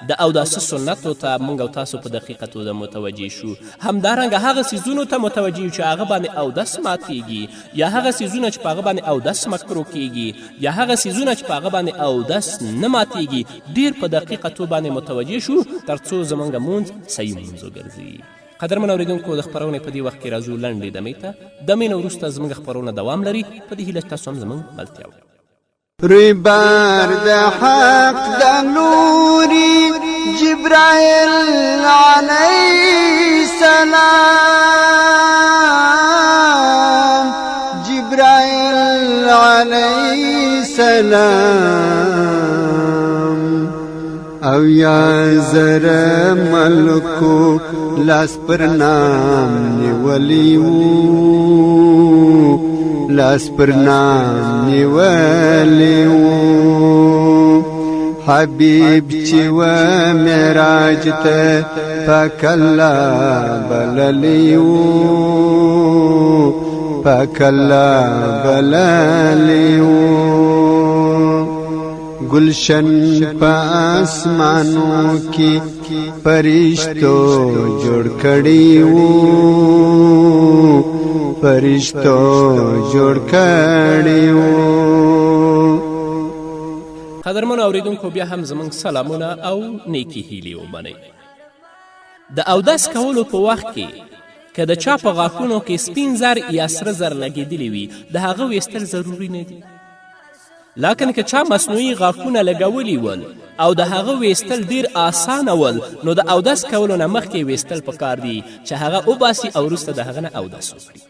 د اوداسه سنتو ته موږ او تاسو په دقیقه توګه متوجه شو. همدارنګه هغه څیزونو ته متوجه یو چې هغه باندې اودس ماتیږي یا هغه څیزونه چې په هغه باندې اودس مکرو کیږي یا هغه څیزونه چې په هغه باندې اودس نه ماتیږي، ډیر په دقیقه توګه باندې متوجه شو تر څو زموږ مونځ صحیح مونځ وګرځي. قدرمن اورېدونکو، د خپرونې په دې وخت کې راځو لنډې دمې ته. دمې نه وروسته زموږ خپرونه دوام لري. په دې هیله چې تاسو هم زموږ ملتیا وکړئ. روی بار د حق د نوري جبرائیل علیه السلام، جبرائیل علیه السلام، او یا زر ملکو لاس پر نام نیولیو، لاس پر نام نیولیو، حبیب چې و معراج ته پاک الله بللیو، پاک الله بللیو، گلشن پا آسمانوں کی فرشتو جوڑ کړي وو، فرشتو جوړ کړي وو. قدرمنو اوریدونکو، بیا هم زموږ سلامونه او نیکی هیلې ومنئ. د اودس کولو په وخت کې که د چا په غاښونو کې سپین زر یا سره زر لګېدلي وي، د هغه ویستل ضروري نه دي. لکن که چا مصنوعي غاښونه لګولي ول او د هغه ویستل ډیر آسانه ول، نو د اودس کولو نه مخکې ویستل پکار دي چې هغه وباسي او وروسته د هغه نه اودس وکړي.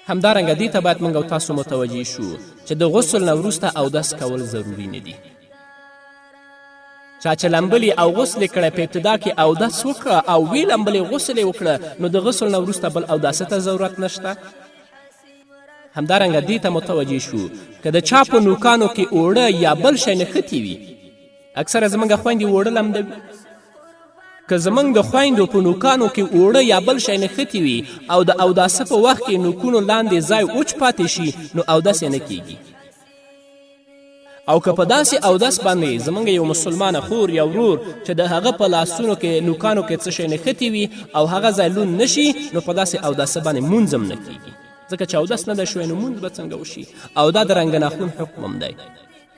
همدارنګه دې ته باید موږ او تاسو متوجه شو چې د غسل نه وروسته اودس کول ضروري نه دي. چا چې لمبلي او غسل یې کړی په ابتدا کې اودس وکړه او وی لمبلي غسل یې وکړه، نو د غسل نه وروسته بل اوداسه ته ضرورت نشته. همدارنګه دې ته متوجه شو که د چا په نوکانو کې اوړه یا بل شی نښتي وي، اکثره زموږ خویندې اوړه لمدوي. که زموږ د خویندو په نوکانو کې اوړه یا بل شی نښتي وي او د اوداسه په وخت کې نوکونو لاندې ځای وچ پاتې شي، نو اودس یې نه کیږي. او که په داسې اودس باندې زموږ یو مسلمانه خور یا ورور چې د هغه په لاسونو کې نوکانو کې څه شی نښتي وي او هغه ځای لوند نشي، نو په داسې اوداسه باندې مونځ هم نه کیږي، ځکه چې اودس نه ده شوی نو مونځ به څنګه وشي. او دا د رنګ ناخون حکم هم دی.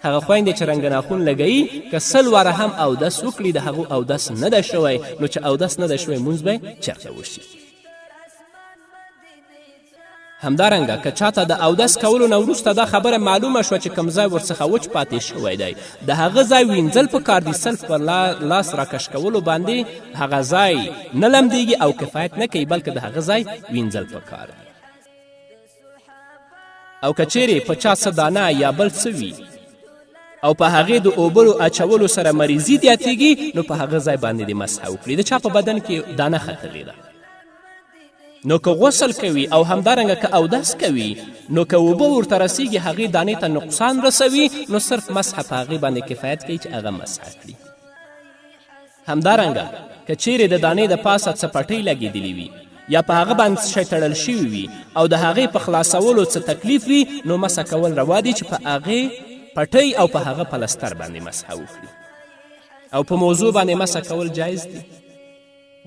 هغه خویندې چې رنګ ناخون لګوي که 100 واره هم اودس وکړي، د هغو اودس نه ده شوی، نو چې اودس نه ده شوی مونځ به چېرته وشي. همدارنګه که چاته د اودس کولو نه وروسته دا خبره معلومه شوه چې کوم ځای ورڅخه وچ پاتې شوی دی، د هغه ځای وینځل پکار دي. سلف پر لاس راکش کولو باندې هغه ځای نه لمدېږي او کفایت نه کوي، بلکې د هغه ځای وینځل پکار دي. او که چیرې په چا څه دانه یا بل څه وي او په هغې د اوبلو اچولو سره مریضي زیاتیږي، نو په هغه ځای باندې د مسحه وکړي. د چا په بدن کې دانه ختلې ده، نو که غسل کوي او همدارنګه که اودس کوي، نو که اوبه ورته رسیږي هغې دانې ته نقصان رسوي، نو صرف مسحه په هغې باندې کفایت کوي چې هغه مسحه کړي. همدارنګه که چیرې د دانې د پاسه څه پټۍ لګېدلې وي یا په هغه باندې شی تړل شوي وي او د هغې په خلاصولو څه تکلیف وي، نو مسحه کول روا دي چې په هغې پټۍ او په هغه پلستر باندې مسحه وکړي. او په موضوع باندې مسحه کول جایز دي.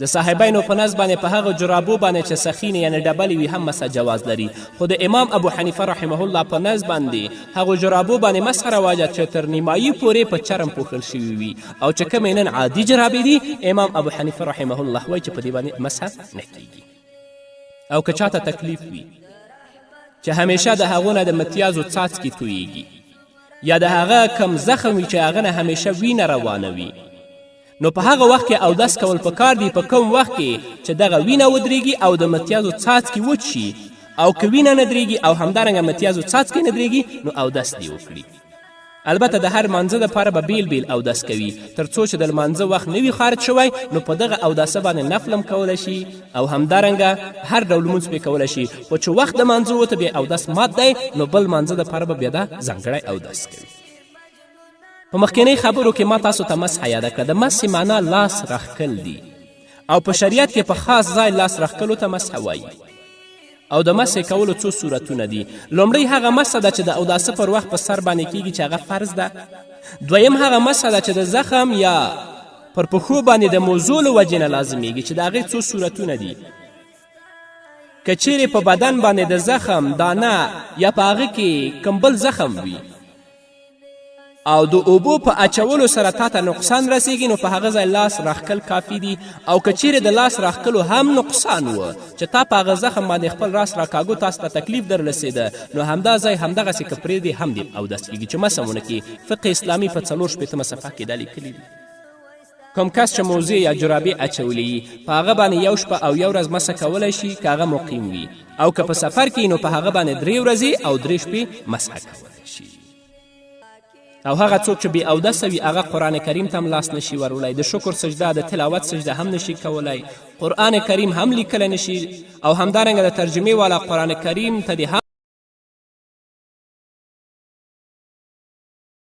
د صاحبینو په نزد باندې په هغه جرابو باندې چې سخینې یعنې ډبلې وي هم مسحه جواز لري، خو د امام ابو حنیفه رحمه الله په نزد باندې هغو جرابو باندې مسحه رواجه چې تر نیمایي پورې په چرم پوښل شوي وي، او چې کومې نن عادي جرابې دي، امام ابو حنیفه رحمه الله وایي چې په دې باندې مسحه نه کیږي. او که چاته تکلیف وي چې همیشه د هغو نه د متیازو څاڅکي تویږي یا د هغه کم زخم وي چې هغه نه همیشه وینه روانه وي، نو په هغه وخت کې اودس کول پکار دي. په کوم وخت کې چې دغه وینه ودرېږي او د متیازو څاڅکي وچ شي، او که وینه نه درېږي او همدارنګه متیازو څاڅکي نه درېږي، نو اودس دې وکړي. البته د هر مانځه دپاره به بیل بیل اودس کوي، تر څو چې د لمانځه وخت نه وي خارج شوی، نو په دغه اوداسه باندې نفل هم کولی شي او همدارنګه هر ډول لمونځ پرې کولی شي. خو چې وخت د مانځه وته بیا اودس مات دی، نو بل مانځه دپاره به بیا دا ځانګړی اودس کوي. په مخکینۍ خبرو کې ما تاسو ته مسحه یاده کړه. د مسحې معنا لاس راښکل دي، او په شریعت کې په خاص ځای لاس راښکلو ته مسحه وایي. او د مسې کولو څو صورتونه دي. لومړی هغه مسه ده چې د اوداسه پر وخت په سر باندې کیږي چې هغه فرض ده. دویم هغه مسه ده چې د زخم یا پر پښو باندې د موضوع له وجې نه لازمیږي چې د هغې څو صورتونه دي. که چیرې په بدن باندې د زخم دانه یا په هغه کې کوم بل زخم وي او د اوبو په اچولو سره تا ته نقصان رسیږي نو په هغه ځای لاس راښکل کافي دي. او که چیرې د لاس راښکلو هم نقصان و چې تا په هغه زخم باندې خپل راس راکاږو تاسو ته تکلیف در رسېده نو همدا ځای همدغسې که پرېږدې هم دې اودس کېږي چې مسه ونه کې. فقه اسلامي په 4 صفحه کې دا لیکلي دي. کوم کس چې موزې یا جرابې اچولی وي په هغه باندې 1 شپه او 1 ورځ مسه کولی شي که هغه مقیم وي او که په سفر کې نو په هغه باندې 3 ورځې او 3 شپې مسحه کولی شي. او هغه څوک چې بې اودسه وي هغه قرآن کریم ته هم لاس نشي ورولی، د شکر سجده د تلاوت سجده هم نشي کولی، قرآن کریم هم لیکلی نشي او همدارنګه د ترجمې والا قرآن کریم ته د